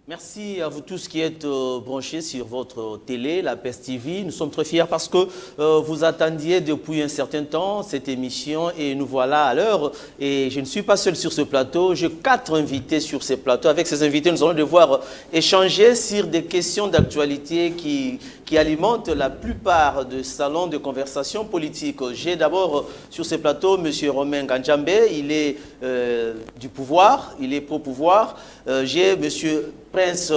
Merci à vous tous qui êtes branchés sur votre télé, la PES TV. Nous sommes très fiers parce que vous attendiez depuis un certain temps cette émission et nous voilà à l'heure. Et je ne suis pas seul sur ce plateau, j'ai 4 invités sur ce plateau. Avec ces invités, nous allons devoir échanger sur des questions d'actualité qui alimentent la plupart des salons de conversation politique. J'ai d'abord sur ce plateau M. Romain Ganjambe, il est du pouvoir, il est pro-pouvoir. J'ai M. Prince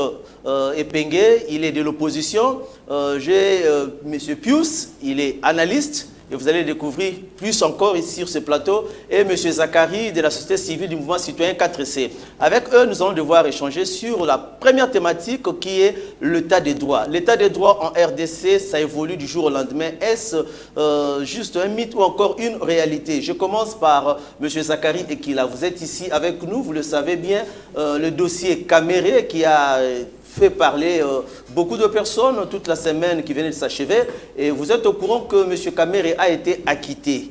Epengue, il est de l'opposition. J'ai M. Pius, il est analyste. Et vous allez découvrir plus encore ici sur ce plateau. Et M. Zachary de la société civile du mouvement citoyen 4C. Avec eux, nous allons devoir échanger sur la première thématique qui est l'état des droits. L'état des droits en RDC, ça évolue du jour au lendemain. Est-ce juste un mythe ou encore une réalité? Je commence par M. Zachary Ekila. Vous êtes ici avec nous, vous le savez bien, le dossier Caméré qui a fait parler beaucoup de personnes toute la semaine qui venait de s'achever. Et vous êtes au courant que M. Caméré a été acquitté.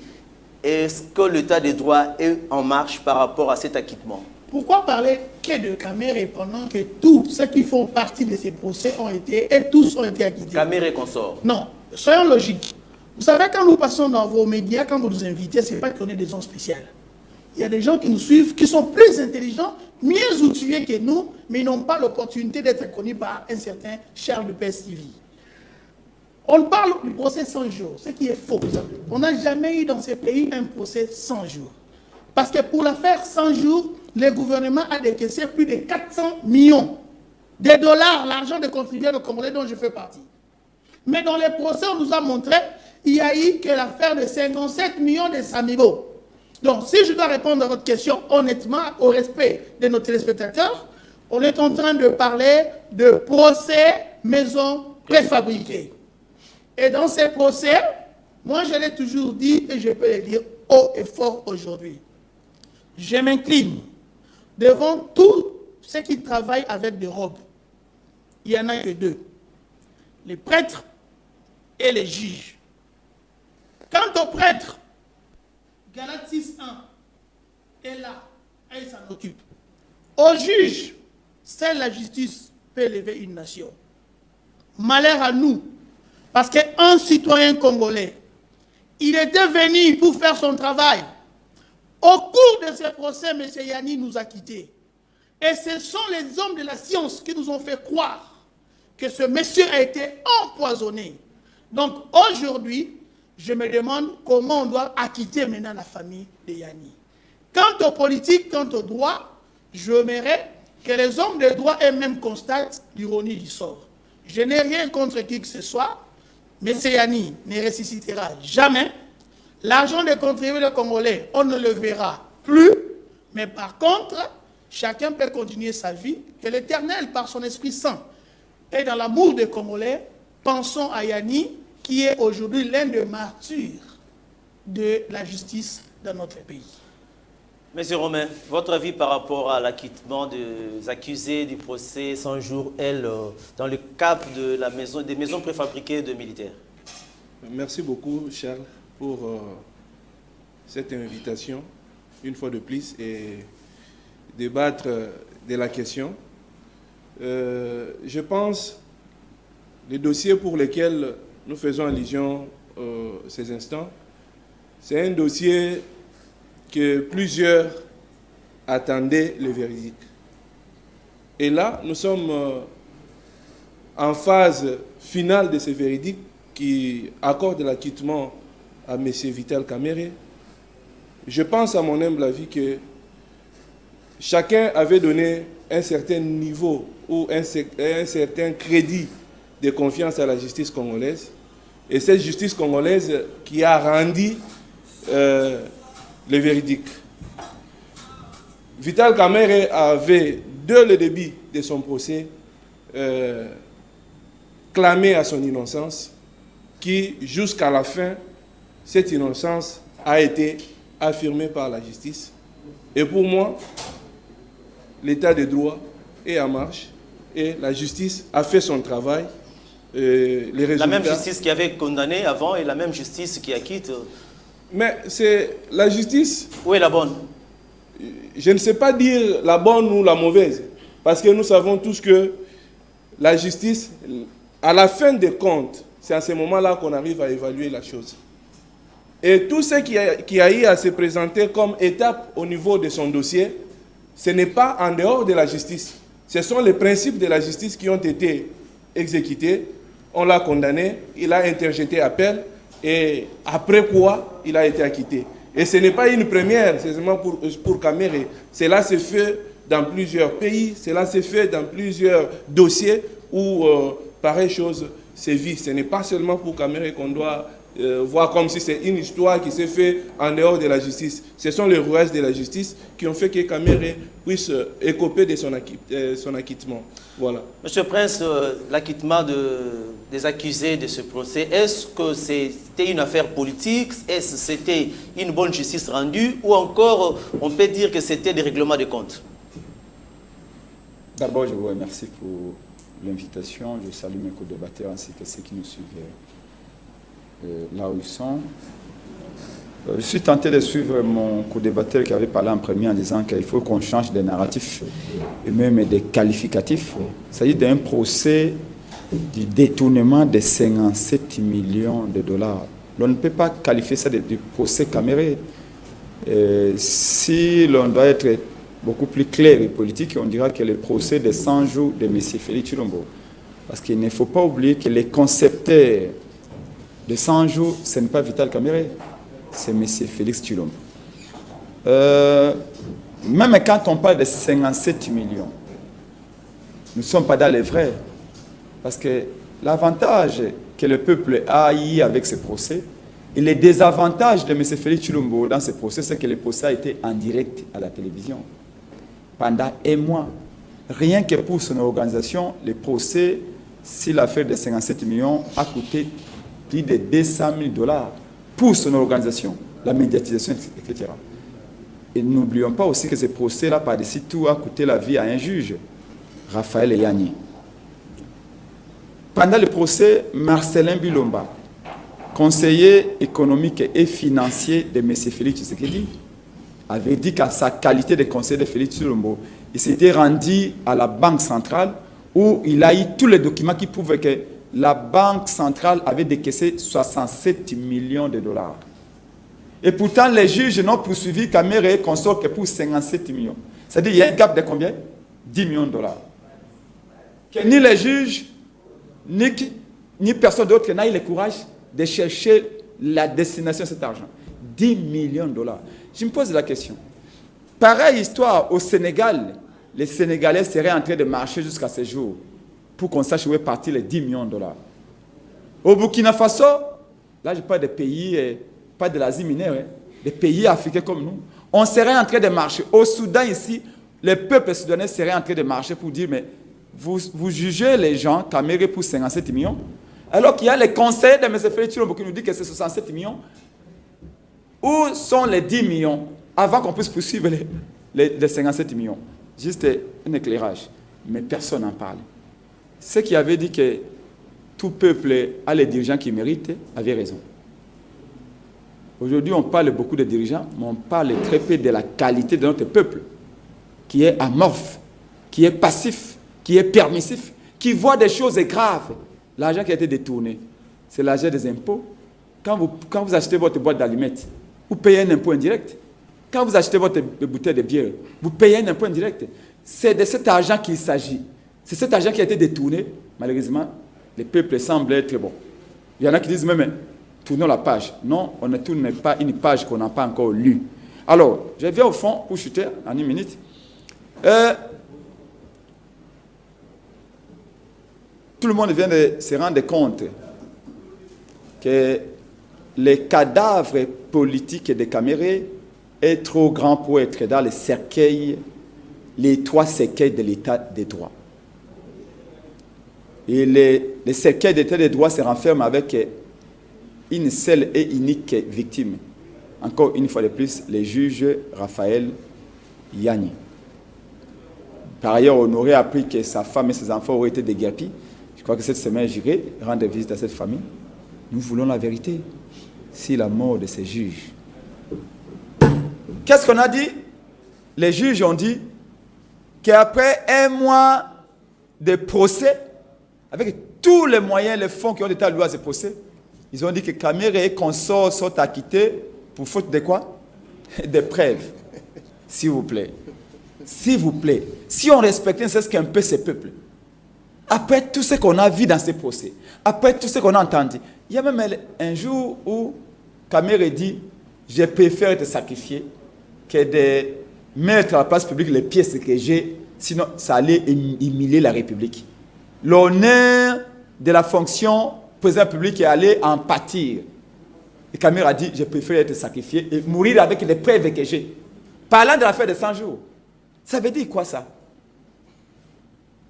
Est-ce que l'état des droits est en marche par rapport à cet acquittement? Pourquoi parler que de Caméré pendant que tous ceux qui font partie de ces procès ont été, et tous ont été acquittés? Caméré consort. Non, soyons logiques. Vous savez, quand nous passons dans vos médias, quand vous nous invitez, ce n'est pas qu'on est des gens spéciaux. Il y a des gens qui nous suivent, qui sont plus intelligents, mieux outillés que nous, mais ils n'ont pas l'opportunité d'être connus par un certain Charles de PES TV. On parle du procès 100 jours, ce qui est faux. On n'a jamais eu dans ce pays un procès 100 jours. Parce que pour l'affaire 100 jours, le gouvernement a décaissé plus de 400 millions de dollars, l'argent des contribuables congolais dont je fais partie. Mais dans les procès, on nous a montré qu'il y a eu que l'affaire de 57 millions de Samibo. Donc, si je dois répondre à votre question honnêtement, au respect de nos téléspectateurs, on est en train de parler de procès maison préfabriquée. Et dans ces procès, moi je l'ai toujours dit et je peux le dire haut et fort aujourd'hui. Je m'incline devant tous ceux qui travaillent avec des robes. Il n'y en a que deux. Les prêtres et les juges. Quant aux prêtres, Galates 6.1 est là, et il s'en occupe. Aux juges, seule la justice peut élever une nation. Malheur à nous, parce qu'un citoyen congolais, il était venu pour faire son travail. Au cours de ce procès, M. Yanni nous a quittés. Et ce sont les hommes de la science qui nous ont fait croire que ce monsieur a été empoisonné. Donc aujourd'hui, je me demande comment on doit acquitter maintenant la famille de Yanni. Quant aux politiques, quant aux droits, j'aimerais que les hommes de droit eux-mêmes constatent l'ironie du sort. Je n'ai rien contre qui que ce soit, mais Yanni ne ressuscitera jamais. L'argent des contribuables congolais, on ne le verra plus. Mais par contre, chacun peut continuer sa vie. Que l'Éternel, par son Esprit Saint, et dans l'amour des Congolais, pensons à Yanni, qui est aujourd'hui l'un des martyrs de la justice dans notre pays. Monsieur Romain, votre avis par rapport à l'acquittement des accusés du procès 100 jours, dans le cadre de des maisons préfabriquées de militaires? Merci beaucoup, Charles, pour cette invitation, une fois de plus, et débattre de la question. Je pense les dossiers pour lesquels nous faisons allusion ces instants, c'est un dossier que plusieurs attendaient le verdict. Et là, nous sommes en phase finale de ce verdict qui accorde l'acquittement à M. Vital Caméré. Je pense, à mon humble avis, que chacun avait donné un certain niveau ou un certain crédit de confiance à la justice congolaise. Et cette justice congolaise qui a rendu le verdict. Vital Caméré avait, dès le début de son procès, clamé à son innocence, qui, jusqu'à la fin, cette innocence a été affirmée par la justice. Et pour moi, l'état de droit est en marche et la justice a fait son travail. Les résultats... La même justice qui avait condamné avant et la même justice qui acquitte. Mais c'est la justice... Où est la bonne? Je ne sais pas dire la bonne ou la mauvaise. Parce que nous savons tous que la justice, à la fin des comptes, c'est à ce moment-là qu'on arrive à évaluer la chose. Et tout ce qui a eu à se présenter comme étape au niveau de son dossier, ce n'est pas en dehors de la justice. Ce sont les principes de la justice qui ont été exécutés. On l'a condamné, il a interjeté appel, et après quoi, il a été acquitté. Et ce n'est pas une première, c'est seulement pour Caméré. Cela se fait dans plusieurs pays, cela se fait dans plusieurs dossiers où pareille chose se vit. Ce n'est pas seulement pour Caméré qu'on doit voir comme si c'est une histoire qui s'est faite en dehors de la justice. Ce sont les rouages de la justice qui ont fait que Caméré puisse écoper de son acquittement. Voilà. Monsieur Prince, l'acquittement des accusés de ce procès, est-ce que c'était une affaire politique? Est-ce que c'était une bonne justice rendue? Ou encore, on peut dire que c'était des règlements de comptes? D'abord, je vous remercie pour l'invitation. Je salue mes co-débatteurs ainsi que ceux qui nous suivent là où ils sont. Je suis tenté de suivre mon co-débatteur qui avait parlé en premier en disant qu'il faut qu'on change des narratifs et même des qualificatifs. Il s'agit d'un procès du détournement de 57 millions de dollars. On ne peut pas qualifier ça de procès Caméré. Si l'on doit être beaucoup plus clair et politique, on dira que le procès de 100 jours de M. Félix Tshilombo. Parce qu'il ne faut pas oublier que les concepteurs de 100 jours, ce n'est pas Vital Caméré, c'est M. Félix Tshilombo. Même quand on parle de 57 millions, nous ne sommes pas dans les vrais. Parce que l'avantage que le peuple a eu avec ce procès, et les désavantages de M. Félix Tshilombo dans ce procès, c'est que le procès a été en direct à la télévision pendant un mois. Rien que pour son organisation, le procès, si l'affaire de 57 millions a coûté plus de 200 000 dollars pour son organisation, la médiatisation, etc. Et n'oublions pas aussi que ce procès-là, par-dessus tout, a coûté la vie à un juge, Raphaël Yanni. Pendant le procès, Marcelin Bilomba, conseiller économique et financier de M. Félix Tshisekedi, avait dit qu'à sa qualité de conseiller de Félix Tshilombo, il s'était rendu à la Banque centrale où il a eu tous les documents qui prouvaient que la Banque centrale avait décaissé 67 millions de dollars. Et pourtant, les juges n'ont poursuivi Caméré et consort que pour 57 millions. C'est-à-dire qu'il y a un gap de combien? 10 millions de dollars. Que ni les juges, ni personne d'autre n'a eu le courage de chercher la destination de cet argent. 10 millions de dollars. Je me pose la question. Pareille histoire au Sénégal, les Sénégalais seraient en train de marcher jusqu'à ce jour pour qu'on sache où est parti les 10 millions de dollars. Au Burkina Faso, là je parle des pays, pas de l'Asie mineure, des pays africains comme nous, on serait en train de marcher. Au Soudan ici, les peuples soudanais seraient en train de marcher pour dire, mais vous jugez les gens, Caméré pour 57 millions, alors qu'il y a les conseils de M. Félix Tshilombo qui nous dit que c'est 67 millions. Où sont les 10 millions avant qu'on puisse poursuivre les 57 millions? Juste un éclairage. Mais personne n'en parle. Ceux qui avaient dit que tout peuple a les dirigeants qui méritent avaient raison. Aujourd'hui, on parle beaucoup de dirigeants, mais on parle très peu de la qualité de notre peuple, qui est amorphe, qui est passif, qui est permissif, qui voit des choses graves. L'argent qui a été détourné, c'est l'argent des impôts. Quand vous achetez votre boîte d'allumettes, vous payez un impôt indirect. Quand vous achetez votre bouteille de bière, vous payez un impôt indirect. C'est de cet argent qu'il s'agit. C'est cet argent qui a été détourné. Malheureusement, le peuple semble être bon. Il y en a qui disent même, tournons la page. Non, on ne tourne pas une page qu'on n'a pas encore lue. Alors, je viens au fond pour chuter en une minute. Tout le monde vient de se rendre compte que les cadavres politiques de Caméré est trop grand pour être dans les cercueils, les 3 cercueils de l'état des droits. Et les cercueils de l'état des droits se renferment avec une seule et unique victime. Encore une fois de plus, le juge Raphaël Yanni. Par ailleurs, on aurait appris que sa femme et ses enfants auraient été déguerpis. Je crois que cette semaine, j'irai rendre visite à cette famille. Nous voulons la vérité. Si la mort de ces juges. Qu'est-ce qu'on a dit? Les juges ont dit qu'après un mois de procès, avec tous les moyens, les fonds qui ont été alloués à ce procès, ils ont dit que Kamere et consorts sont acquittés pour faute de quoi? Des preuves. S'il vous plaît. S'il vous plaît. Si on respectait ne serait-ce qu'un peu ces peuples, après tout ce qu'on a vu dans ces procès, après tout ce qu'on a entendu, il y a même un jour où Kamere dit « Je préfère te sacrifier que de mettre à la place publique les pièces que j'ai, sinon ça allait humilier la République. » L'honneur de la fonction président public est allé en pâtir. Et Kamere a dit, je préfère être sacrifié et mourir avec les preuves que j'ai. Parlant de l'affaire de 100 jours. Ça veut dire quoi ça?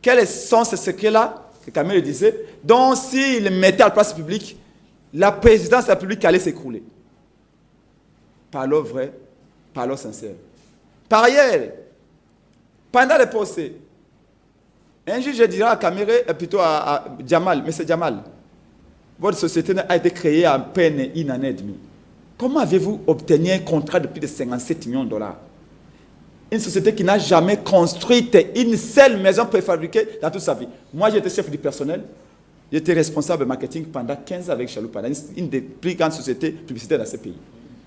Quels sont ces secrets-là que Kamere disait? Donc s'il mettait à la place publique, la présidence de la République allait s'écrouler. Parlons vrai, parlons sincère. Par ailleurs, pendant le procès, un juge dira à Kamere, plutôt à Jamal, M. Jamal, votre société a été créée à peine une année et demie. Comment avez-vous obtenu un contrat de plus de 57 millions de dollars? Une société qui n'a jamais construit une seule maison préfabriquée dans toute sa vie. Moi, j'étais chef du personnel. J'étais responsable de marketing pendant 15 ans avec Chaloupa, une des plus grandes sociétés publicitaires dans ce pays.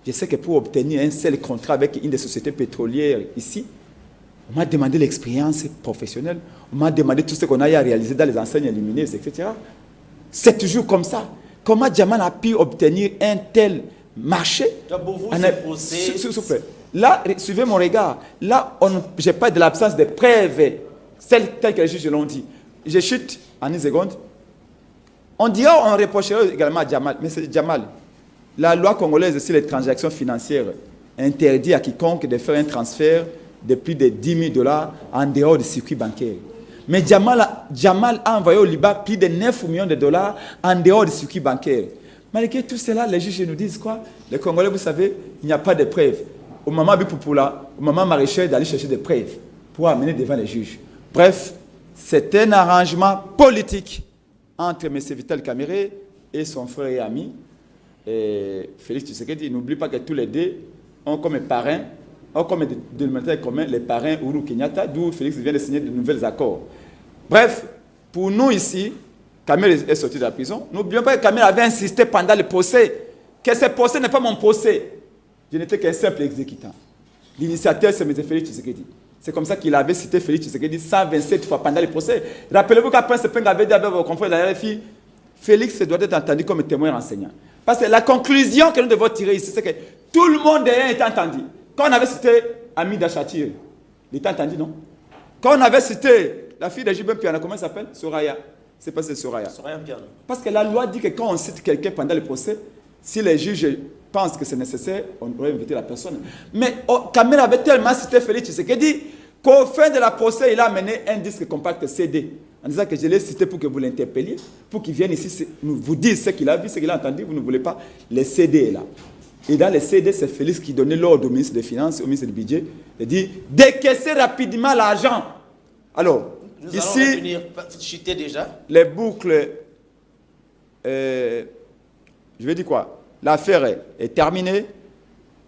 Je sais que pour obtenir un seul contrat avec une des sociétés pétrolières ici, on m'a demandé l'expérience professionnelle, on m'a demandé tout ce qu'on a à réaliser dans les enseignes lumineuses, etc. C'est toujours comme ça. Comment Jamal a pu obtenir un tel marché? Pour vous, ce procès... S'il vous plaît. Là, suivez mon regard. Là, je parle de l'absence de preuves, telles que les juges l'ont dit. Je chute en une seconde. On dira, on reprochera également à Jamal. Mais c'est Jamal. La loi congolaise sur les transactions financières interdit à quiconque de faire un transfert de plus de 10 000 dollars en dehors du circuit bancaire. Mais Jamal a envoyé au Liban plus de 9 millions de dollars en dehors du circuit bancaire. Malgré tout cela, les juges nous disent quoi? Les Congolais, vous savez, il n'y a pas de preuves. Au moment Bipoupoula, au moment Maréchal d'aller chercher des preuves pour amener devant les juges. Bref, c'est un arrangement politique entre M. Vital Kamere et son frère et ami, Félix Tshisekedi. N'oublie pas que tous les deux ont comme parrain, ont comme dénominateur commun les parrains Uhuru Kenyatta, d'où Félix vient de signer de nouveaux accords. Bref, pour nous ici, Kamere est sorti de la prison. N'oublions pas que Kamere avait insisté pendant le procès que ce procès n'est pas mon procès. Je n'étais qu'un simple exécutant. L'initiateur, c'est M. Félix Tshisekedi. C'est comme ça qu'il avait cité Félix Tshisekedi 127 fois pendant le procès. Rappelez-vous qu'après Sepeng avait dit avec vos confrères de la RFI, Félix doit être entendu comme témoin renseignant. Parce que la conclusion que nous devons tirer ici, c'est que tout le monde derrière est entendu. Quand on avait cité Amida Chatir, il était entendu, non? Quand on avait cité la fille de Jibin Piana, comment elle s'appelle? Soraya. C'est pas Soraya. Soraya Piana. Parce que la loi dit que quand on cite quelqu'un pendant le procès, si les juges pensent que c'est nécessaire, on devrait inviter la personne. Mais Kamere avait tellement cité Félix Tshisekedi qu'au fin de la procès, il a amené un disque compact CD. En disant que je l'ai cité pour que vous l'interpelliez, pour qu'il vienne ici vous dire ce qu'il a vu, ce qu'il a entendu. Vous ne voulez pas. Les CD là. Et dans les CD, c'est Félix qui donnait l'ordre au ministre des Finances, au ministre du Budget, de dire décaisser rapidement l'argent. Alors, nous ici, allons revenir, chuter déjà. les boucles, je vais dire quoi? L'affaire est terminée,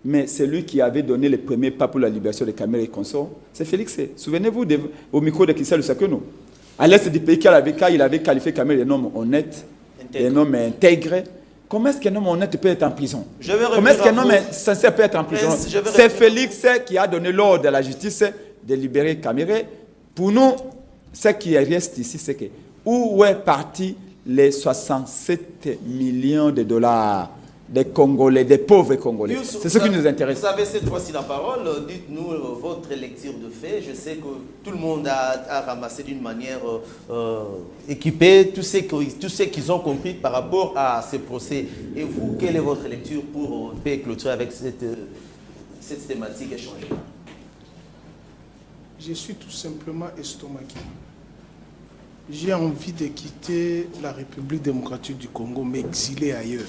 mais c'est lui qui avait donné le premier pas pour la libération des Kamere et consorts. C'est Félix. Souvenez-vous au micro de Kissa Lusakeno. À l'est du pays, il avait qualifié Kamere d'un homme honnête, d'un homme intègre. Comment est-ce qu'un homme honnête peut être en prison? Comment est-ce qu'un homme sincère peut être en prison? C'est Félix qui a donné l'ordre à la justice de libérer Kamere. Pour nous, ce qui reste ici, c'est que où est parti les 67 millions de dollars des Congolais, des pauvres Congolais? C'est ce qui nous intéresse. Vous avez cette fois-ci la parole. Dites-nous votre lecture de fait. Je sais que tout le monde a ramassé d'une manière équipée tout ce qu'ils ont compris par rapport à ce procès. Et vous, quelle est votre lecture pour clôturer avec cette thématique échangée? Je suis tout simplement estomaqué. J'ai envie de quitter la République démocratique du Congo, m'exiler ailleurs.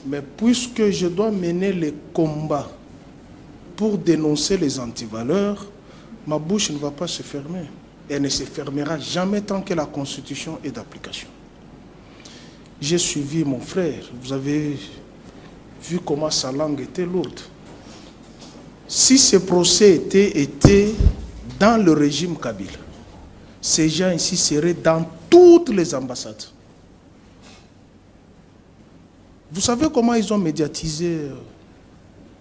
Mais puisque je dois mener les combats pour dénoncer les antivaleurs, ma bouche ne va pas se fermer. Elle ne se fermera jamais tant que la Constitution est d'application. J'ai suivi mon frère. Vous avez vu comment sa langue était lourde. Si ce procès était dans le régime Kabila, ces gens ici seraient dans toutes les ambassades. Vous savez comment ils ont médiatisé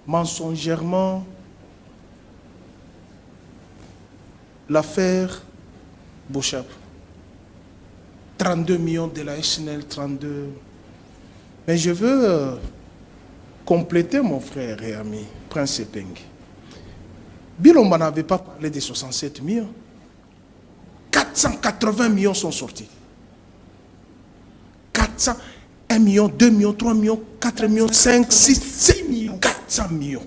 mensongèrement l'affaire Bouchab? 32 millions de la SNL, 32. Mais je veux compléter mon frère et ami, Prince Epeng. Bilomba n'avait pas parlé des 67 millions. 480 millions sont sortis. 400, 1 million, 2 millions, 3 millions, 4 millions, 5, 6, 6 millions, 400 millions.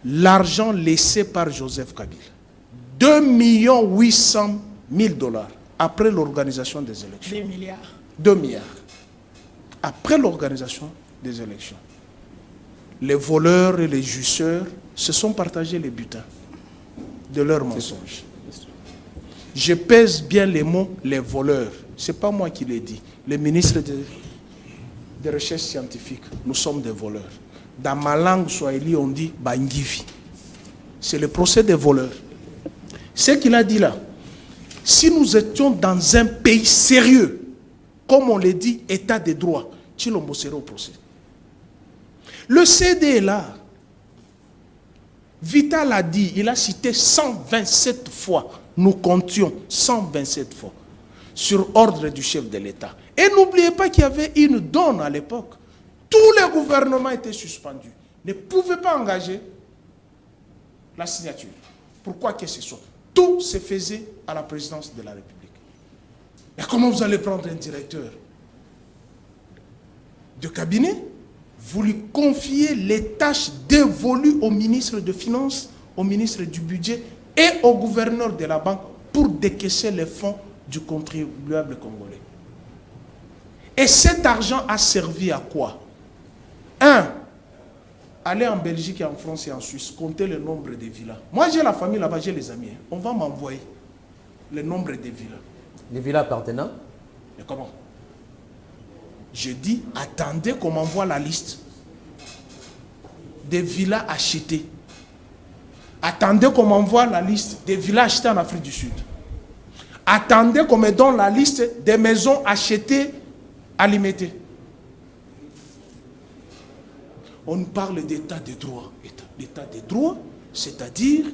L'argent laissé par Joseph Kabila. 2 800 000 dollars après l'organisation des élections. 2 milliards. 2 milliards. Après l'organisation des élections. Les voleurs et les jouisseurs se sont partagés les butins de leurs mensonges. Je pèse bien les mots, les voleurs. Ce n'est pas moi qui l'ai dit. Les ministres de recherche scientifique, nous sommes des voleurs. Dans ma langue swahili, on dit Bangivi. C'est le procès des voleurs. Ce qu'il a dit là, si nous étions dans un pays sérieux, comme on le dit, état de droit, Chilombo serait au procès. Le CD est là. Vital a dit, il a cité 127 fois, nous comptions 127 fois, sur ordre du chef de l'État. Et n'oubliez pas qu'il y avait une donne à l'époque. Tous les gouvernements étaient suspendus, ne pouvaient pas engager la signature. Pourquoi que ce soit? Tout se faisait à la présidence de la République. Et comment vous allez prendre un directeur de cabinet? Vous lui confiez les tâches dévolues au ministre des Finances, au ministre du Budget et au gouverneur de la banque pour décaisser les fonds du contribuable congolais. Et cet argent a servi à quoi? 1. Aller en Belgique, en France et en Suisse, compter le nombre de villas. Moi, j'ai la famille là-bas, j'ai les amis. On va m'envoyer le nombre de villas. Les villas appartenant? Mais comment? Je dis, attendez qu'on m'envoie la liste des villas achetées. Attendez qu'on m'envoie la liste des villas achetées en Afrique du Sud. Attendez qu'on me donne la liste des maisons achetées à Limité. On parle d'état de droit. L'état de droit, c'est-à-dire,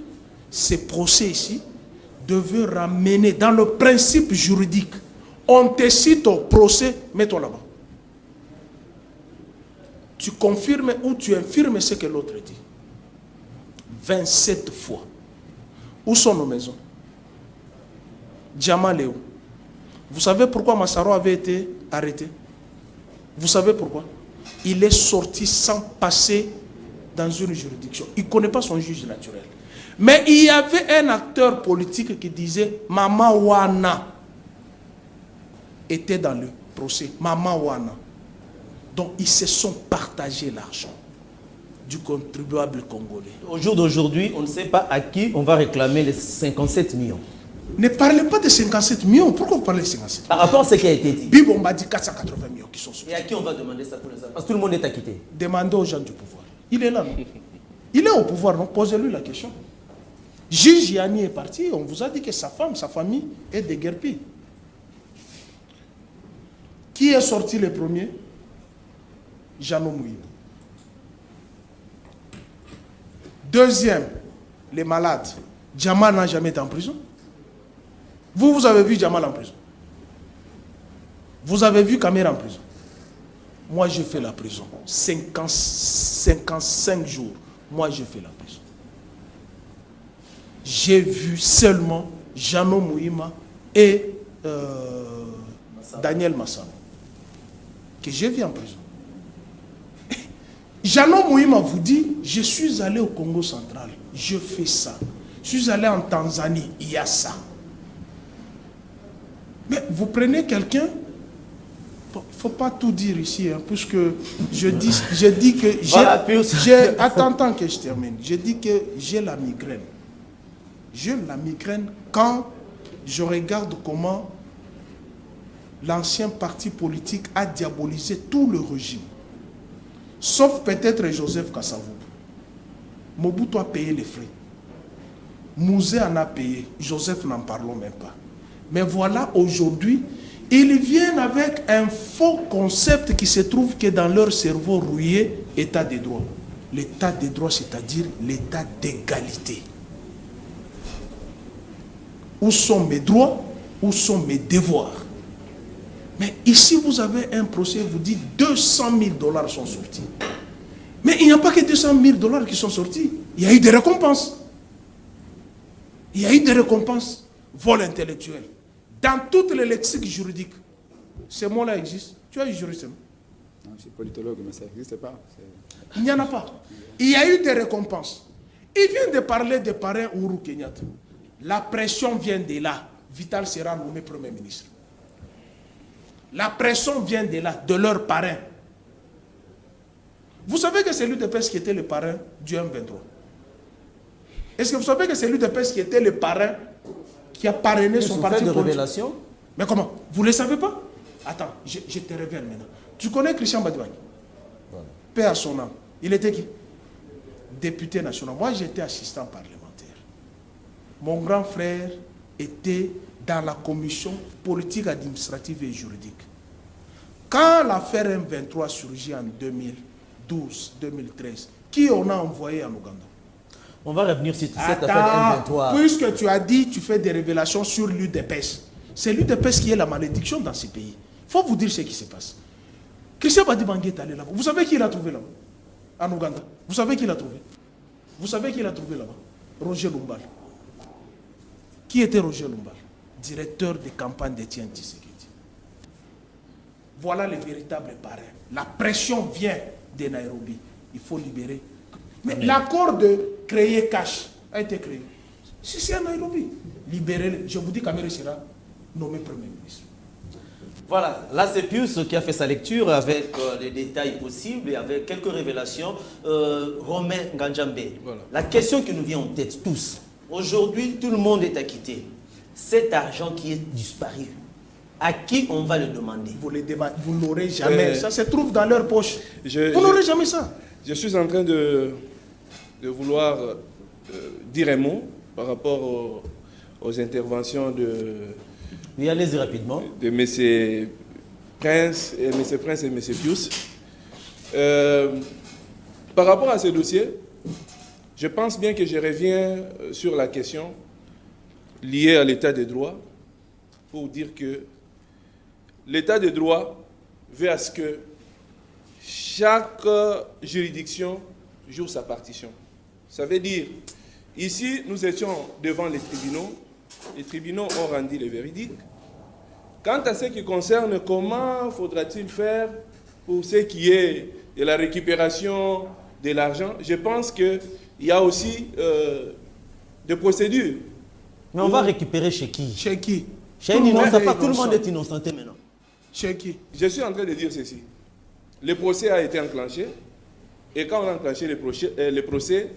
ces procès ici devaient ramener dans le principe juridique. On te cite au procès, mets-toi là-bas. Tu confirmes ou tu infirmes ce que l'autre dit. 27 fois. Où sont nos maisons? Djamaleo. Vous savez pourquoi Massaro avait été arrêté? Vous savez pourquoi? Il est sorti sans passer dans une juridiction. Il ne connaît pas son juge naturel. Mais il y avait un acteur politique qui disait Mama Wana était dans le procès. Mama Wana. Donc ils se sont partagés l'argent du contribuable congolais. Au jour d'aujourd'hui, on ne sait pas à qui on va réclamer les 57 millions. Ne parlez pas de 57 millions. Pourquoi vous parlez de 57 millions? Par rapport à ce qui a été dit. Bibon m'a dit 480 millions qui sont sortis. Et à qui on va demander ça pour l'instant? Parce que tout le monde est acquitté. Demandez aux gens du pouvoir. Il est là, non? Il est au pouvoir, non? Posez-lui la question. Juge Yanni est parti. On vous a dit que sa femme, sa famille est déguerpie. Qui est sorti le premier? Jeannot Mouïma. Deuxième, les malades. Djamal n'a jamais été en prison. Vous avez vu Djamal en prison. Vous avez vu Kamer en prison. Moi, je fais la prison. 55 jours. Moi, je fais la prison. J'ai vu seulement Jeannot Mouïma et Daniel Massam, que j'ai vu en prison. Jeannot Mouïma vous dit, je suis allé au Congo central, je fais ça. Je suis allé en Tanzanie, il y a ça. Mais vous prenez quelqu'un, il ne faut pas tout dire ici, hein, puisque je dis que j'ai... Attends que je termine. Je dis que j'ai la migraine. J'ai la migraine quand je regarde comment l'ancien parti politique a diabolisé tout le régime. Sauf peut-être Joseph Kassavou. Mobutu a payé les frais. Mouzé en a payé. Joseph, n'en parlons même pas. Mais voilà, aujourd'hui, ils viennent avec un faux concept qui se trouve que dans leur cerveau rouillé, état de droit. L'état de droit, c'est-à-dire l'état d'égalité. Où sont mes droits? Où sont mes devoirs? Mais ici, vous avez un procès, vous dites 200 000 $ sont sortis. Mais il n'y a pas que 200 000 $ qui sont sortis. Il y a eu des récompenses. Il y a eu des récompenses. Vol intellectuel. Dans toutes les lexiques juridiques, ces mots-là existent. Tu as eu juriste? Non, je suis politologue, mais ça n'existe pas. Il n'y en a pas. Il y a eu des récompenses. Il vient de parler des parrains Uhuru Kenyatta. La pression vient de là. Vital sera nommé Premier ministre. La pression vient de là, de leur parrain. Vous savez que c'est l'UDPS qui était le parrain du M23. Est-ce que vous savez que c'est l'UDPS qui était le parrain qui a parrainé son parti de politique? révélation? Mais comment? Vous ne le savez pas? Attends, je te révèle maintenant. Tu connais Christian Badouane? Voilà. Paix à son âme. Il était qui? Député national. Moi, j'étais assistant parlementaire. Mon grand frère était dans la commission politique, administrative et juridique. Quand l'affaire M23 surgit en 2012-2013, qui on a envoyé en Ouganda? On va revenir sur cette affaire M23. Puisque tu as dit, tu fais des révélations sur l'UDPS. C'est l'UDPS qui est la malédiction dans ces pays. Il faut vous dire ce qui se passe. Christian Badibangui est allé là-bas. Vous savez qui l'a trouvé là-bas? En Ouganda. Vous savez qui l'a trouvé? Vous savez qui l'a trouvé là-bas? Roger Lumbal. Qui était Roger Lumbal? Directeur de campagne d'Étienne Tshisekedi. Voilà les véritables parrains. La pression vient de Nairobi. Il faut libérer. Mais l'accord de créer Cash a été créé. Si c'est à Nairobi, libérez-le. Je vous dis qu'Amérique sera nommé Premier ministre. Voilà, là c'est Pius qui a fait sa lecture avec les détails possibles et avec quelques révélations. Romain Nganjambe, voilà. La question qui nous vient en tête tous, aujourd'hui tout le monde est acquitté. Cet argent qui est disparu, à qui on va le demander? Vous ne l'aurez jamais, ça se trouve dans leur poche. Vous n'aurez jamais ça. Je suis en train de vouloir dire un mot par rapport aux interventions de... Oui, allez-y rapidement. De M. Prince et M. Pius. Par rapport à ce dossier, je pense bien que je reviens sur la question liée à l'état de droit pour dire que l'état de droit veut à ce que chaque juridiction joue sa partition. Ça veut dire, ici, nous étions devant les tribunaux ont rendu le véridique. Quant à ce qui concerne comment faudra-t-il faire pour ce qui est de la récupération de l'argent, je pense qu'il y a aussi des procédures. Mais on va récupérer chez qui? Chez qui? Chez un innocent, pas tout le monde est innocenté maintenant. Chez qui? Je suis en train de dire ceci. Le procès a été enclenché. Et quand on a enclenché le procès,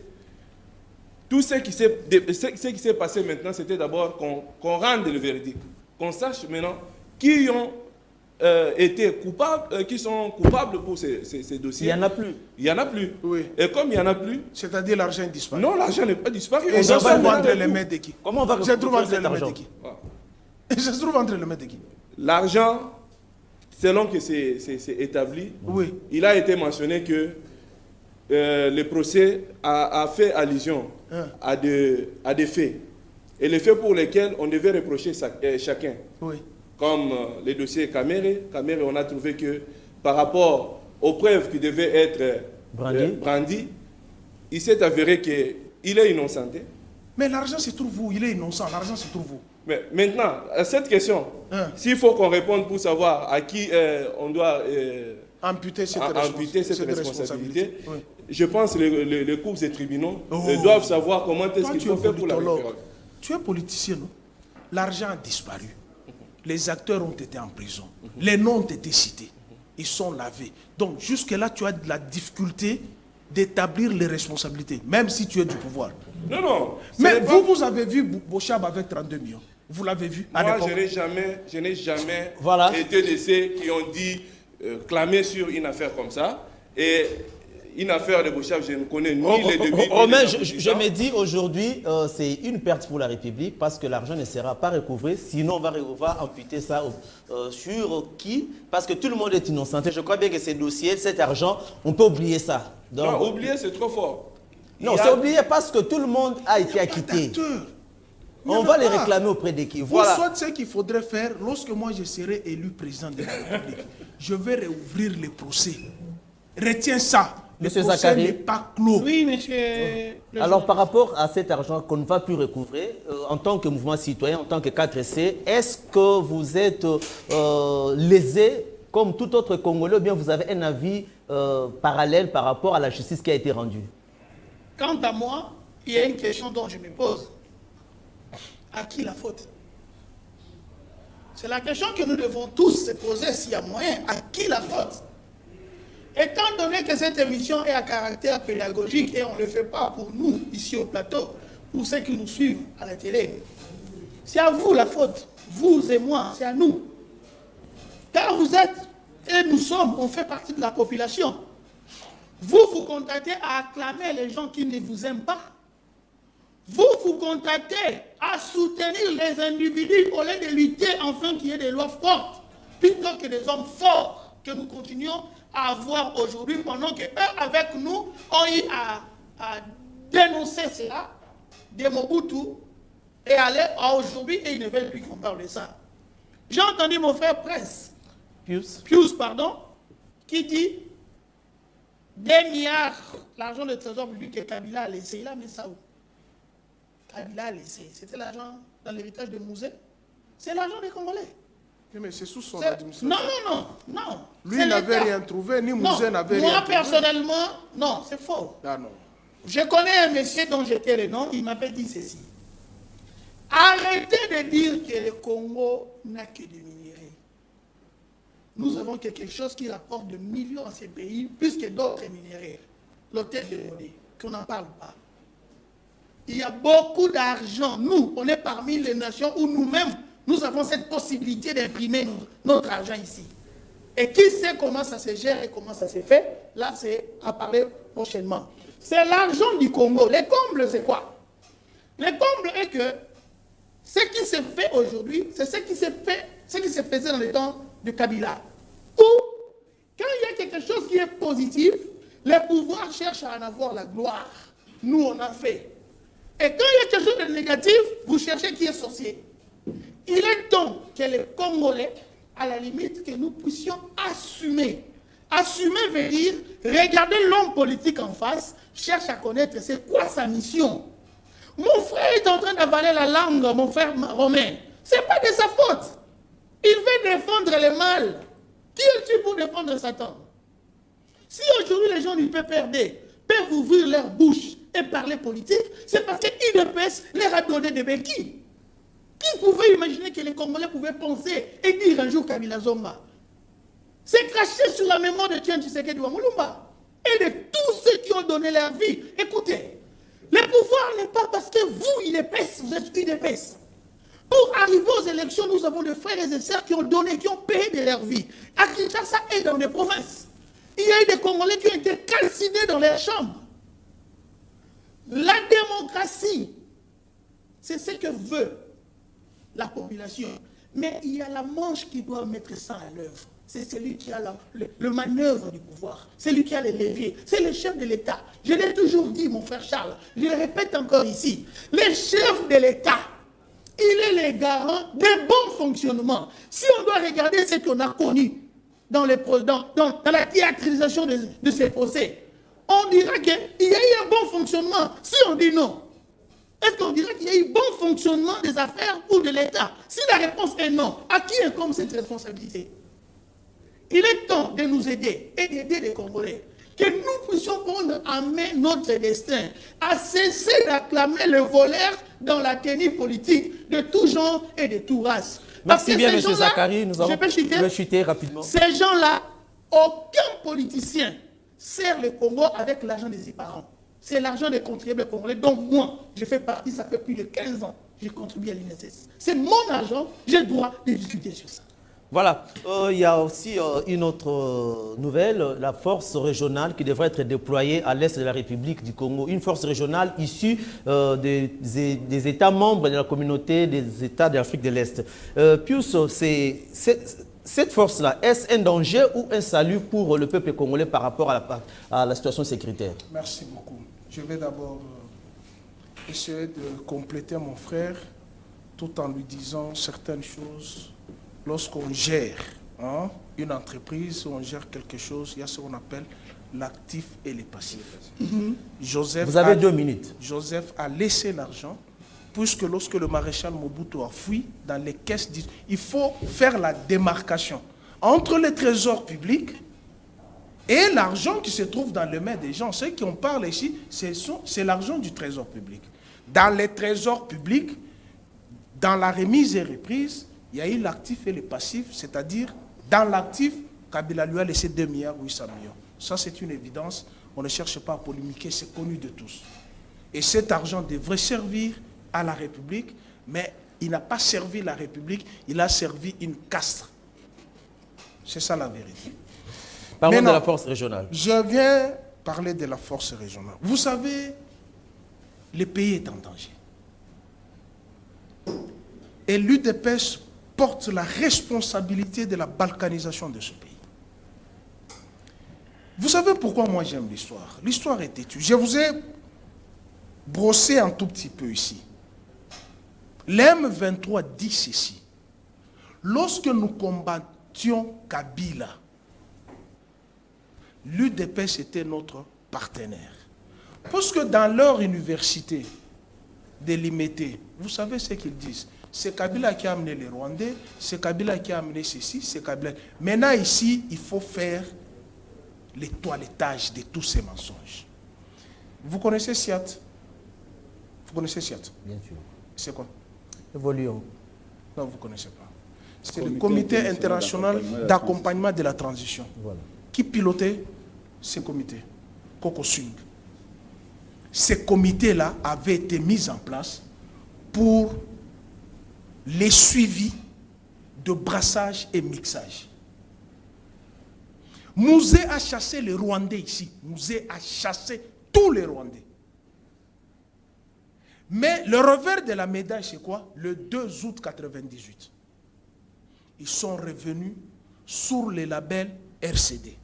tout ce qui s'est passé maintenant, c'était d'abord qu'on rende le verdict. Qu'on sache maintenant qui ont été coupables, qui sont coupables pour ces dossiers. Il n'y en a plus. Il n'y en a plus. Oui. Et comme il n'y en a plus... C'est-à-dire l'argent est disparu. Non, l'argent n'est pas disparu. Et ça se trouve entre les mains de qui? Comment on va récupérer cet argent? Et ça se trouve entre les mains de qui? L'argent, selon que c'est établi, oui. Il a été mentionné que le procès a fait allusion à des faits. Et les faits pour lesquels on devait reprocher chacun. Oui. Comme les dossiers Kamere, on a trouvé que par rapport aux preuves qui devaient être brandies, il s'est avéré qu'il est innocenté. Mais l'argent se trouve où? Il est innocent, l'argent se trouve où? Mais maintenant, à cette question, s'il faut qu'on réponde pour savoir à qui on doit amputer cette responsabilité, oui. Je pense que les cours et tribunaux doivent savoir comment est-ce qu'il faut faire pour la récupérer. Tu es politicien, non? L'argent a disparu. Les acteurs ont été en prison. Les noms ont été cités. Ils sont lavés. Donc, jusque-là, tu as de la difficulté d'établir les responsabilités, même si tu es du pouvoir. Non, non. Mais vous avez vu Bochab avec 32 millions. Vous l'avez vu à Moi, l'époque? je n'ai jamais voilà. été de ceux qui ont dit clamer sur une affaire comme ça. Et une affaire de Bouchab, je ne connais ni les débuts. Romain, je me dis aujourd'hui, c'est une perte pour la République parce que l'argent ne sera pas recouvré. Sinon, on va amputer ça sur qui? Parce que tout le monde est innocent. Je crois bien que ces dossiers, cet argent, on peut oublier ça. Donc, non, oublier, c'est trop fort. Non, c'est oublié parce que tout le monde a été acquitté. On va les réclamer auprès de qui? Voilà. Soit ce qu'il faudrait faire, lorsque moi je serai élu président de la République, je vais réouvrir les procès. Retiens ça. Monsieur le procès Zakari n'est pas clos. Oui, monsieur. Alors, par rapport à cet argent qu'on ne va plus recouvrer, en tant que mouvement citoyen, en tant que 4C, est-ce que vous êtes lésé comme tout autre Congolais ou bien vous avez un avis parallèle par rapport à la justice qui a été rendue? Quant à moi, il y a une question dont je me pose. À qui la faute? C'est la question que nous devons tous se poser s'il y a moyen. À qui la faute? Étant donné que cette émission est à caractère pédagogique et on ne le fait pas pour nous, ici au plateau, pour ceux qui nous suivent à la télé, c'est à vous la faute. Vous et moi, c'est à nous. Car vous êtes, et nous sommes, on fait partie de la population. Vous vous contentez à acclamer les gens qui ne vous aiment pas. Vous vous contentez à soutenir les individus au lieu de lutter afin qu'il y ait des lois fortes, plutôt que des hommes forts que nous continuons à avoir aujourd'hui, pendant qu'eux, avec nous, ont eu à dénoncer cela, des Mobutu, et aller à aujourd'hui, et ils ne veulent plus qu'on parle de ça. J'ai entendu mon frère Pius, qui dit 2 milliards, l'argent de trésor public que Kabila a laissé, il a mis ça où? Kabila a laissé. C'était l'argent dans l'héritage de Mouzé. C'est l'argent des Congolais. Mais c'est sous son administration. Non. Lui n'avait rien trouvé, ni Mouzé n'avait rien trouvé. Moi, personnellement, non, c'est faux. Ah non. Je connais un monsieur dont j'étais le nom, il m'avait dit ceci. Arrêtez de dire que le Congo n'a que des minéraux. Nous avons quelque chose qui rapporte de millions à ces pays, plus que d'autres minéraux. L'hôtel de monnaie, qu'on n'en parle pas. Il y a beaucoup d'argent. Nous, on est parmi les nations où nous-mêmes, nous avons cette possibilité d'imprimer notre argent ici. Et qui sait comment ça se gère et comment ça se fait? Là, c'est à parler prochainement. C'est l'argent du Congo. Les combles, c'est quoi? Les combles est que ce qui se fait aujourd'hui, c'est ce qui se faisait dans le temps de Kabila. Où, quand il y a quelque chose qui est positif, les pouvoirs cherchent à en avoir la gloire. Nous, on a fait. Et quand il y a quelque chose de négatif, vous cherchez qui est sorcier. Il est temps que les Congolais, à la limite, que nous puissions assumer. Assumer veut dire regarder l'homme politique en face, cherche à connaître c'est quoi sa mission. Mon frère est en train d'avaler la langue, mon frère Romain. Ce n'est pas de sa faute. Il veut défendre le mal. Qui es-tu pour défendre Satan? Si aujourd'hui les gens du PPRD peuvent ouvrir leur bouche et parler politique, c'est parce que l'UDPS leur a donné des béquilles. Qui pouvait imaginer que les Congolais pouvaient penser et dire un jour Kabila Zomba? C'est craché sur la mémoire de Tien Tshisekedi Wamulumba et de tous ceux qui ont donné leur vie. Écoutez, le pouvoir n'est pas parce que vous, UDPS, vous êtes UDPS. Pour arriver aux élections, nous avons des frères et sœurs qui ont donné, qui ont payé de leur vie. À Kinshasa et dans les provinces. Il y a eu des Congolais qui ont été calcinés dans leurs chambres. La démocratie, c'est ce que veut la population. Mais il y a la manche qui doit mettre ça à l'œuvre. C'est celui qui a le manœuvre du pouvoir. C'est lui qui a les leviers. C'est le chef de l'État. Je l'ai toujours dit, mon frère Charles. Je le répète encore ici. Le chef de l'État, il est le garant d'un bon fonctionnement. Si on doit regarder ce qu'on a connu dans la théâtralisation de ces procès, on dira qu'il y a eu un bon fonctionnement. Si on dit non, est-ce qu'on dira qu'il y a eu bon fonctionnement des affaires ou de l'État? Si la réponse est non, à qui incombe cette responsabilité? Il est temps de nous aider et d'aider les Congolais. Que nous puissions prendre en main notre destin, à cesser d'acclamer le voleur dans la tenue politique de tout genre et de tout race. Merci bien, M. Zakari. Nous allons chuter rapidement. Ces gens-là, aucun politicien sert le Congo avec l'argent de ses parents. C'est l'argent des contribuables congolais. Donc moi, je fais partie, ça fait plus de 15 ans, j'ai contribué à l'INSS. C'est mon argent, j'ai le droit de discuter sur ça. Voilà, il y a aussi une autre nouvelle, la force régionale qui devrait être déployée à l'est de la République du Congo. Une force régionale issue des États membres de la communauté des États de l'Afrique de l'Est. Pius, cette force-là, est-ce un danger ou un salut pour le peuple congolais par rapport à la situation sécuritaire? Merci beaucoup. Je vais d'abord essayer de compléter mon frère tout en lui disant certaines choses. Lorsqu'on gère une entreprise, on gère quelque chose, il y a ce qu'on appelle l'actif et les passifs. Vous avez 2 minutes. Joseph a laissé l'argent, puisque lorsque le maréchal Mobutu a fui, dans les caisses, il faut faire la démarcation entre les trésors publics et l'argent qui se trouve dans les mains des gens. Ceux qui en parlent ici, c'est l'argent du trésor public. Dans les trésors publics, dans la remise et reprise, il y a eu l'actif et le passif, c'est-à-dire, dans l'actif, Kabila lui a laissé 2,8 milliards. Ça, c'est une évidence. On ne cherche pas à polémiquer, c'est connu de tous. Et cet argent devrait servir à la République, mais il n'a pas servi la République, il a servi une caste. C'est ça la vérité. Parlons de la force régionale. Je viens parler de la force régionale. Vous savez, le pays est en danger. Et l'UDPS porte la responsabilité de la balkanisation de ce pays. Vous savez pourquoi moi j'aime l'histoire? L'histoire est têtue. Je vous ai brossé un tout petit peu ici. L'M23 dit ceci. Lorsque nous combattions Kabila, l'UDPS était notre partenaire. Parce que dans leur université délimitée, vous savez ce qu'ils disent? C'est Kabila qui a amené les Rwandais, c'est Kabila qui a amené ceci, c'est Kabila. Maintenant ici, il faut faire les toilettages de tous ces mensonges. Vous connaissez SIAT? Vous connaissez SIAT? Bien sûr. C'est quoi? Évoluons. Non, vous ne connaissez pas. C'est le Comité international d'accompagnement de la transition. Voilà. Qui pilotait ces comités? Koko Swing. Ces comités-là avaient été mis en place pour les suivis de brassage et mixage. Mouzé a chassé les Rwandais ici. Mouzé a chassé tous les Rwandais. Mais le revers de la médaille, c'est quoi? Le 2 août 1998. Ils sont revenus sur le label RCD.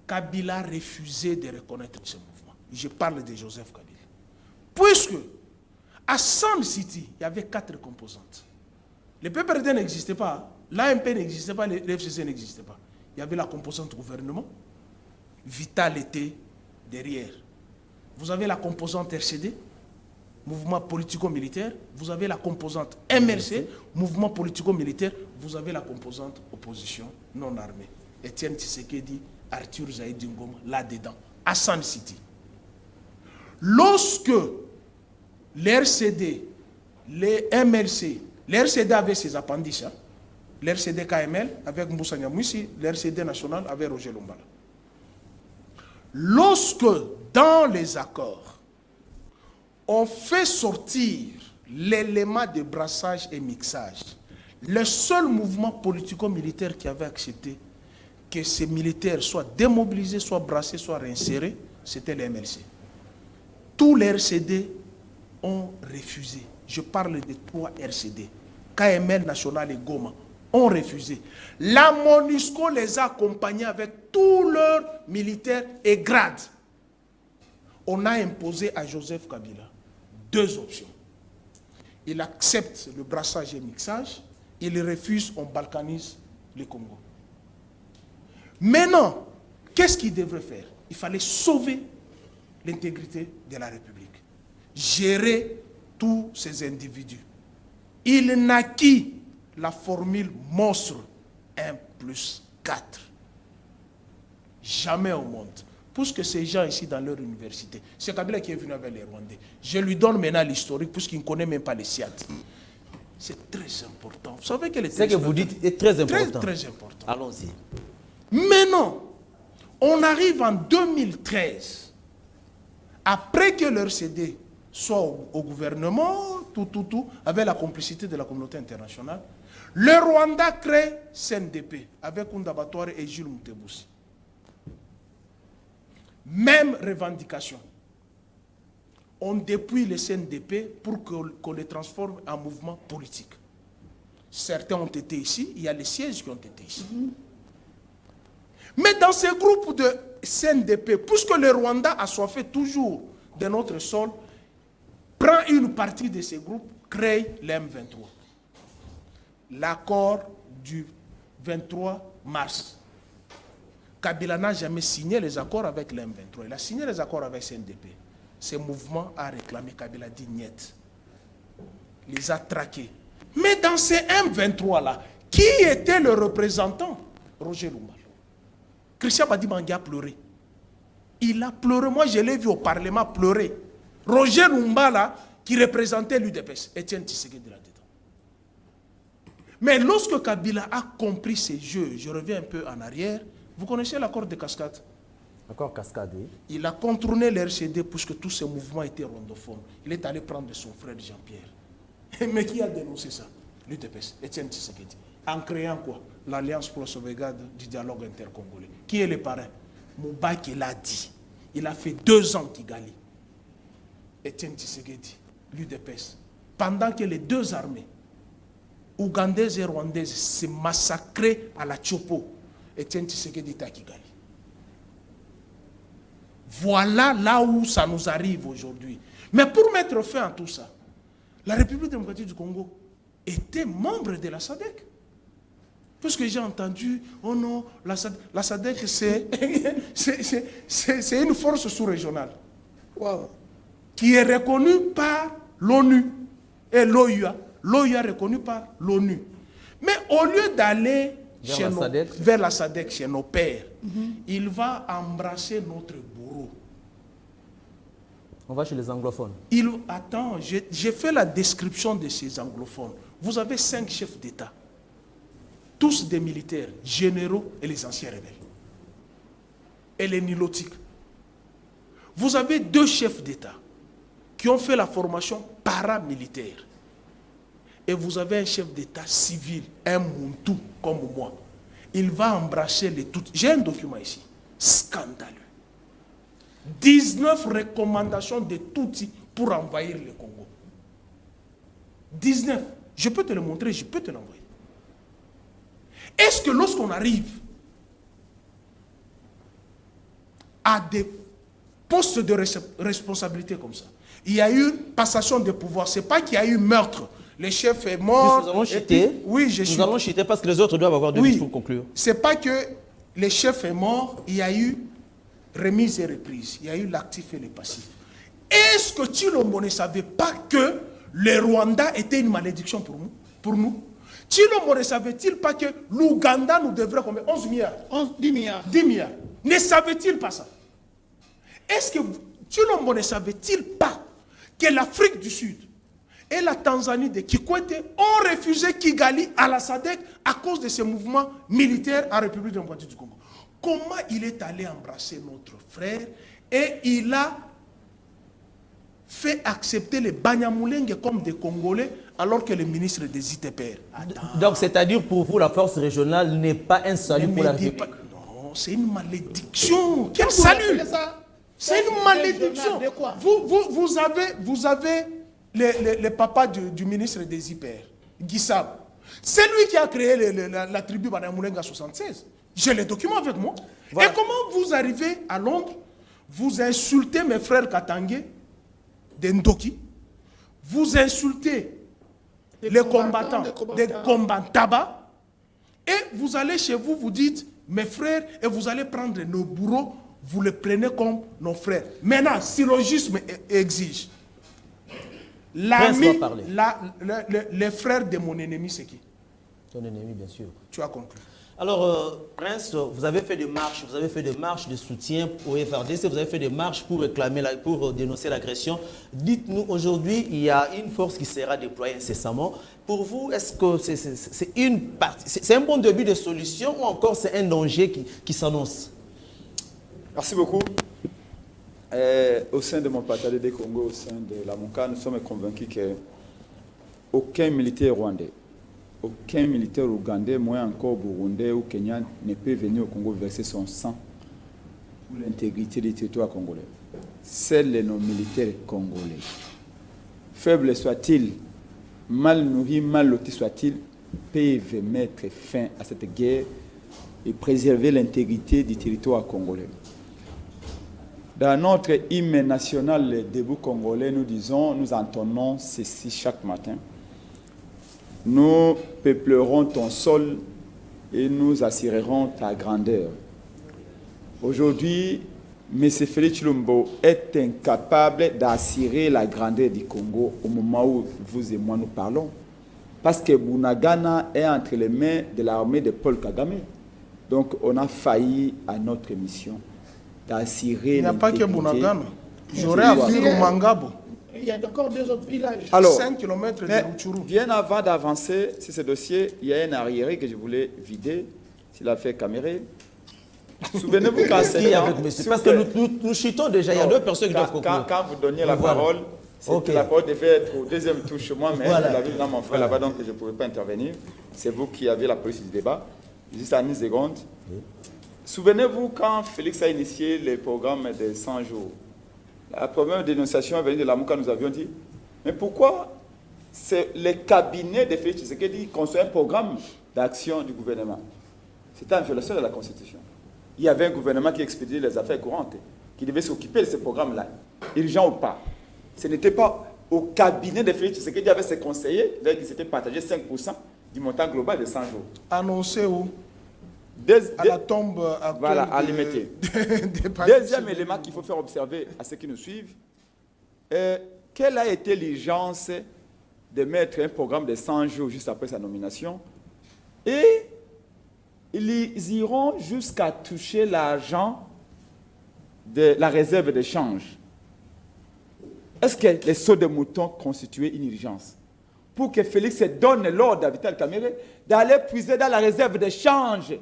Kabila refusait de reconnaître ce mouvement. Je parle de Joseph Kabila. Puisque à Sun City, il y avait 4 composantes. Le PPRD n'existait pas, l'AMP n'existait pas, le FCC n'existait pas. Il y avait la composante gouvernement, Vital était derrière. Vous avez la composante RCD, mouvement politico-militaire, vous avez la composante MRC, mouvement politico-militaire, vous avez la composante opposition non armée. Étienne Tshisekedi, Arthur Zaïdi Ngoma, là-dedans, à Sun City. Lorsque l'RCD, les MRC, l'RCD avait ses appendices, hein? L'RCD KML avec Moussa Nyamwisi, l'RCD national avec Roger Lombala. Lorsque, dans les accords, on fait sortir l'élément de brassage et mixage, le seul mouvement politico-militaire qui avait accepté que ces militaires soient démobilisés, soient brassés, soient réinsérés, c'était les MLC. Tous les RCD ont refusé. Je parle de 3 RCD. KML national et Goma ont refusé. La MONUSCO les a accompagnés avec tous leurs militaires et grades. On a imposé à Joseph Kabila 2 options. Il accepte le brassage et mixage, il refuse, on balkanise le Congo. Maintenant, qu'est-ce qu'il devrait faire? Il fallait sauver l'intégrité de la République, gérer tous ces individus. Il naquit la formule monstre 1+4. Jamais au monde. Puisque ces gens ici dans leur université, c'est Kabila qui est venu avec les Rwandais. Je lui donne maintenant l'historique puisqu'il ne connaît même pas les SIAT. C'est très important. Vous savez que ce que vous dites est très important. Très, très important. Allons-y. Maintenant, on arrive en 2013. Après que leur CD soit au gouvernement, tout, avec la complicité de la communauté internationale. Le Rwanda crée CNDP avec Koundabatouare et Jules Mutebusi. Même revendication. On dépouille le CNDP pour qu'on les transforme en mouvement politique. Certains ont été ici, il y a les sièges qui ont été ici. Mais dans ces groupes de CNDP, puisque le Rwanda a soifé toujours de notre sol, prend une partie de ces groupes, crée l'M23. L'accord du 23 mars. Kabila n'a jamais signé les accords avec l'M23. Il a signé les accords avec CNDP. Ce mouvement a réclamé, Kabila dit niet. Il les a traqués. Mais dans ces M23-là, qui était le représentant? Roger Lumba. Christian Badimangi a pleuré. Il a pleuré. Moi, je l'ai vu au Parlement pleurer. Roger Lumba, là, qui représentait l'UDPS, Étienne Tshisekedi là-dedans. Mais lorsque Kabila a compris ces jeux, je reviens un peu en arrière, vous connaissez l'accord de Cascade? L'accord Cascade, oui. Il a contourné l'RCD puisque tous ces mouvements étaient rondophones. Il est allé prendre son frère Jean-Pierre. Mais qui a dénoncé ça? L'UDPS, Étienne Tshisekedi. En créant quoi? L'Alliance pour la sauvegarde du dialogue intercongolais. Qui est le parrain? Moubaki l'a dit. Il a fait 2 ans Kigali. Étienne Tshisekedi, l'UDPS. Pendant que les 2 armées, ougandaises et rwandaises, se massacraient à la Tchopo, Étienne Tshisekedi était à Kigali. Voilà là où ça nous arrive aujourd'hui. Mais pour mettre fin à tout ça, la République démocratique du Congo était membre de la SADC. Parce que j'ai entendu, oh non, la SADC c'est une force sous-régionale. Wow. Qui est reconnue par l'ONU et l'OUA. L'OUA est reconnue par l'ONU. Mais au lieu d'aller vers la SADC, chez nos pères, il va embrasser notre bourreau. On va chez les anglophones. Attends, j'ai fait la description de ces anglophones. Vous avez 5 chefs d'État. Tous des militaires, généraux et les anciens rebelles. Et les nilotiques. Vous avez 2 chefs d'État qui ont fait la formation paramilitaire. Et vous avez un chef d'État civil, un Muntu comme moi. Il va embrasser les toutes. J'ai un document ici, scandaleux. 19 recommandations de Tutsi pour envahir le Congo. 19. Je peux te le montrer, je peux te l'envoyer. Est-ce que lorsqu'on arrive à des postes de responsabilité comme ça, il y a eu passation de pouvoir, c'est pas qu'il y a eu meurtre. Le chef est mort. Nous allons chuter. Oui, je suis. Nous allons chuter parce que les autres doivent avoir des minutes pour conclure. C'est pas que le chef est mort, il y a eu remise et reprise. Il y a eu l'actif et le passif. Est-ce que Tshilombo ne savait pas que le Rwanda était une malédiction pour nous? Tshilombo ne savait-il pas que l'Ouganda nous devrait combien? 11 milliards. 10 milliards. 10 milliards. Ne savait-il pas ça? Est-ce que Tshilombo ne savait-il pas que l'Afrique du Sud et la Tanzanie de Kikwete ont refusé Kigali à la SADC à cause de ces mouvements militaires en République démocratique du Congo? Comment il est allé embrasser notre frère et il a fait accepter les Banyamulenge comme des Congolais alors que le ministre des ITPR. Donc, c'est-à-dire pour vous, la force régionale n'est pas un salut pour la République? Non, c'est une malédiction. Quel salut? C'est une malédiction. Vous avez le papa du ministre des IPR, Guissab. C'est lui qui a créé la tribu Banyamulenge en 1976. J'ai les documents avec moi. Voilà. Et comment vous arrivez à Londres, vous insultez mes frères Katangé, des Ndoki, vous insultez les combattants, des Kombantaba, et vous allez chez vous, vous dites, mes frères, et vous allez prendre nos bourreaux, vous les prenez comme nos frères. Maintenant, syllogisme exige. L'ami, les frères de mon ennemi, c'est qui? Ton ennemi, bien sûr. Tu as conclu. Alors, Prince, vous avez fait des marches de soutien au FRDC, vous avez fait des marches pour réclamer, pour dénoncer l'agression. Dites-nous, aujourd'hui, il y a une force qui sera déployée incessamment. Pour vous, est-ce que c'est un bon début de solution ou encore c'est un danger qui s'annonce? Merci beaucoup. Au sein de mon parti des Congo, au sein de la MONCA, nous sommes convaincus que aucun militaire rwandais, aucun militaire ougandais, moins encore burundais ou kenyan ne peut venir au Congo verser son sang pour l'intégrité du territoire congolais. Seuls nos militaires congolais, faibles soient-ils, mal nourris, mal lotis soient-ils, peuvent mettre fin à cette guerre et préserver l'intégrité du territoire congolais. Dans notre hymne national debout congolais, nous disons, nous entonnons ceci chaque matin. Nous peuplerons ton sol et nous assurerons ta grandeur. Aujourd'hui, M. Félix Tshilombo est incapable d'assurer la grandeur du Congo au moment où vous et moi nous parlons. Parce que Bunagana est entre les mains de l'armée de Paul Kagame. Donc on a failli à notre mission d'assurer. Il n'y a pas que Bunagana. J'aurais appris Rumangabo. Il y a encore 2 autres villages. Alors, 5 km de Rutshuru. Bien avant d'avancer sur ce dossier, il y a un arriéré que je voulais vider, s'il a fait Caméré. Souvenez-vous quand Qui est avec monsieur? Parce que nous chutons déjà, il y a 2 personnes qui doivent conclure. Quand vous donniez la parole, la parole devait être au deuxième tour chez moi, mais Voilà. vous l'avez dans mon frère là-bas, donc je ne pouvais pas intervenir. C'est vous qui avez la police du débat. Juste à 1 seconde. Souvenez-vous quand Félix a initié le programme de 100 jours. La première dénonciation venue de la Mouka, nous avions dit, mais pourquoi c'est le cabinet de Félix Tshisekedi qui construit un programme d'action du gouvernement? C'était en violation de la Constitution. Il y avait un gouvernement qui expédiait les affaires courantes, qui devait s'occuper de ce programme-là, urgent ou pas. Ce n'était pas au cabinet de Félix Tshisekedi avec ses conseillers, qui s'étaient partagés 5% du montant global de 100 jours. Annoncé où? À la tombe actuelle. Voilà, à l'imiter. Deuxième élément qu'il faut faire observer à ceux qui nous suivent, quelle a été l'urgence de mettre un programme de 100 jours juste après sa nomination? Et ils iront jusqu'à toucher l'argent de la réserve de change. Est-ce que les sauts de moutons constituaient une urgence? Pour que Félix donne l'ordre à Vital Kamerhe d'aller puiser dans la réserve de change.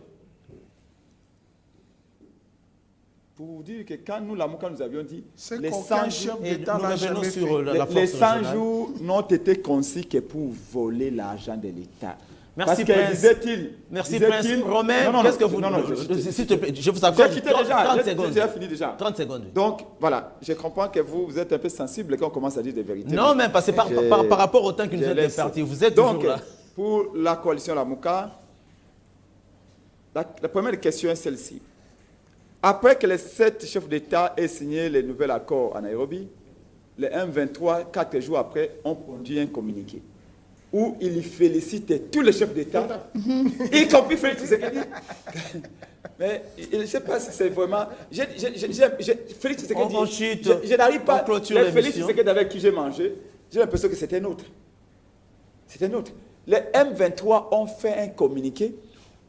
Pour vous dire que quand nous, la Mouka, nous avions dit, les 100 jours, les 100 jours n'ont été conçus que pour voler l'argent de l'État. Merci, parce Prince. disait-il, Merci, Prince. Romain, qu'est-ce que vous... S'il te plaît, je vous accorde 30 secondes. J'ai fini déjà. 30 secondes. Donc, voilà, je comprends que vous êtes un peu sensible quand on commence à dire des vérités. Non, mais c'est par rapport au temps qui nous est imparti. Vous êtes toujours là. Pour la coalition Lamouka, la première question est celle-ci. Après que les 7 chefs d'État aient signé le nouvel accord à Nairobi, les M23, 4 jours après, ont produit un communiqué où ils félicitent tous les chefs d'État, y compris Félix Tshisekedi. Mais je ne sais pas si c'est vraiment... Félix Tshisekedi, je n'arrive pas... Les Félix Tshisekedi avec qui j'ai mangé, j'ai l'impression que c'était nôtre. C'était nôtre. Les M23 ont fait un communiqué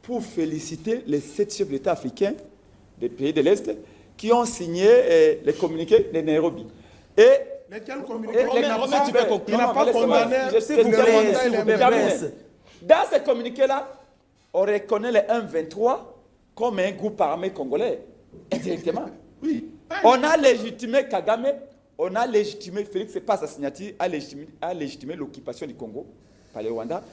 pour féliciter les 7 chefs d'État africains des pays de l'Est qui ont signé les communiqués de Nairobi. Et lesquels communiqués? Romain, tu peux conclure. Il n'a pas condamné Dans ces communiqués-là, on reconnaît les M23 comme un groupe armé congolais, indirectement. Oui. On a légitimé Kagame, on a légitimé Félix, c'est pas sa signature, a légitimé l'occupation du Congo par le Rwanda.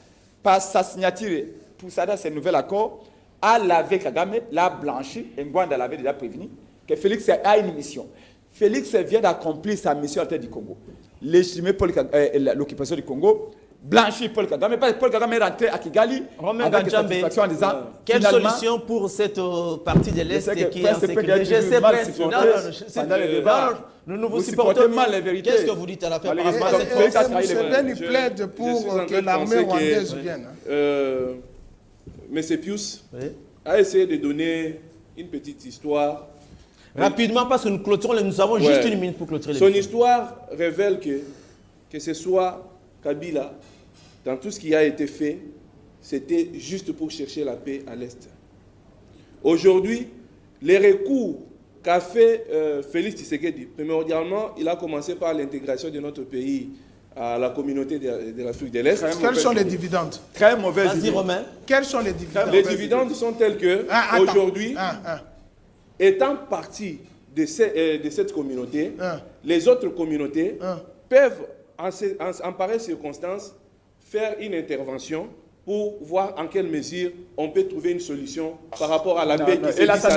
Par sa signature, pour ça, dans ce nouvel accord, a lavé Kagame, l'a blanchi, et Ngwanda l'avait déjà prévenu, que Félix a une mission. Félix vient d'accomplir sa mission à la tête du Congo. Légitimer l'occupation du Congo, blanchir Paul Kagame. Paul Kagame est rentré à Kigali avec satisfaction en disant quelle solution pour cette partie de l'Est qui est en sécurité? Je sais pas. Nous ne vous supportons mal les vérités. Qu'est-ce que vous dites à la fin par rapport à cette Museveni plaide pour que l'armée rwandaise vienne. M. Pius a essayé de donner une petite histoire. Rapidement, parce que nous clôturons, nous avons juste une minute pour clôturer. Son histoire révèle que ce soit Kabila, dans tout ce qui a été fait, c'était juste pour chercher la paix à l'Est. Aujourd'hui, les recours qu'a fait Félix Tshisekedi, primordialement, il a commencé par l'intégration de notre pays à la communauté de l'Afrique de l'Est. Quels sont les dividendes? Très mauvaise idée. Vas-y, Romain. Quels sont les dividendes? Les dividendes sont tels que, aujourd'hui, étant partie de cette communauté, les autres communautés peuvent, en pareille circonstance, faire une intervention pour voir en quelle mesure on peut trouver une solution par rapport à la paix qui s'est Attends.